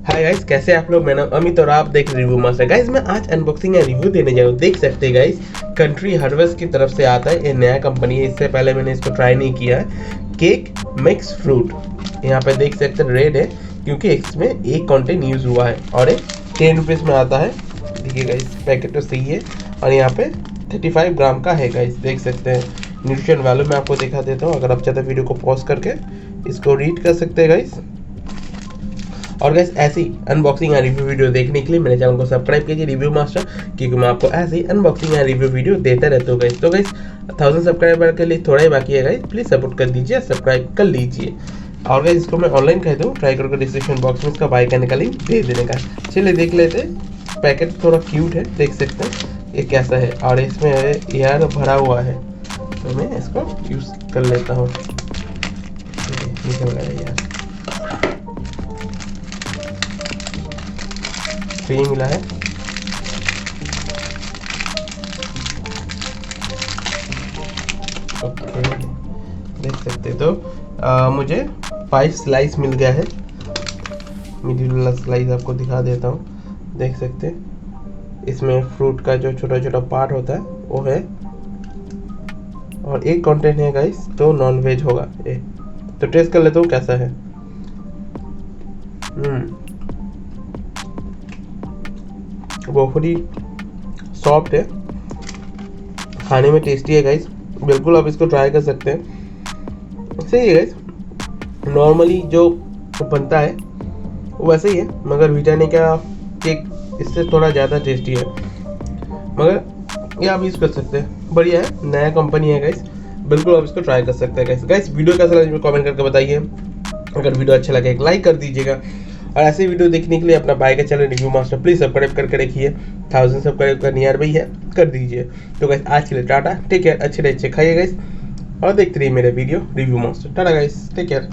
Hi guys, कैसे आप लोग। मेरा नाम अमित और आप देख रिव्यू मास्टर। गाइस मैं आज अनबॉक्सिंग या रिव्यू देने जा रहा हूँ। देख सकते हैं गाइस, कंट्री हार्वेस्ट की तरफ से आता है। ये नया कंपनी है, इससे पहले मैंने इसको ट्राई नहीं किया है। केक मिक्स फ्रूट, यहाँ पे देख सकते हैं रेड है क्योंकि इसमें एक कंटेंट यूज़ हुआ है और ये 10 रुपीज़ में आता है। देखिए गाइस, पैकेट तो सही है और यहाँ पे 35 ग्राम का है गाइस, देख सकते हैं। न्यूट्रिशन वैल्यू मैं आपको दिखा देता हूँ, अगर आप चाहते वीडियो को पॉज करके इसको रीड कर सकते हैं गाइस। और गाइस ऐसी अनबॉक्सिंग या रिव्यू वीडियो देखने के लिए मेरे चैनल को सब्सक्राइब कीजिए रिव्यू मास्टर, क्योंकि मैं आपको ऐसी अनबॉक्सिंग या रिव्यू वीडियो देता रहता हूँ गाइस। तो गाइस 1000 सब्सक्राइबर के लिए थोड़ा ही बाकी है गाइस, प्लीज़ सपोर्ट कर दीजिए, सब्सक्राइब कर लीजिए। और गाइस इसको मैं ऑनलाइन कहता हूँ, ट्राई करके डिस्क्रिप्शन बॉक्स में इसका बाय करने का लिंक दे देने का। चलिए देख लेते हैं। पैकेट थोड़ा क्यूट है, देख सकते हैं ये कैसा है और इसमें एयर भरा हुआ है, तो मैं इसको यूज़ कर लेता हूँ। निकल गया यार, फ्री मिला है। ओके, देख सकते तो मुझे 5 स्लाइस मिल गया है। मिडिल वाला स्लाइस आपको दिखा देता हूँ, देख सकते हैं। इसमें फ्रूट का जो छोटा छोटा पार्ट होता है वो है और एक कंटेंट है गाइस, तो नॉन वेज होगा ये। तो टेस्ट कर लेता हूँ कैसा है। बहुत ही सॉफ्ट है, खाने में टेस्टी है गाइस, बिल्कुल आप इसको ट्राई कर सकते हैं। सही है गाइस, नॉर्मली जो बनता है वो वैसे ही है, मगर वीटानी का केक इससे थोड़ा ज़्यादा टेस्टी है। मगर ये आप यूज़ कर सकते हैं, बढ़िया है, नया कंपनी है गाइस, बिल्कुल आप इसको ट्राई कर सकते हैं गाइस। गाइस वीडियो कैसा लगा कमेंट करके बताइए। अगर वीडियो अच्छा लगे एक लाइक कर दीजिएगा और ऐसे वीडियो देखने के लिए अपना बाय का channel review master please subscribe करके रखिए। 1000 सब्सक्राइब का नियर भाई है, कर दीजिए। तो गाइस आज के लिए टाटा, टेक केयर, अच्छे खाइए गाइस और देखते रहिए मेरे video review master. Tata guys, take care.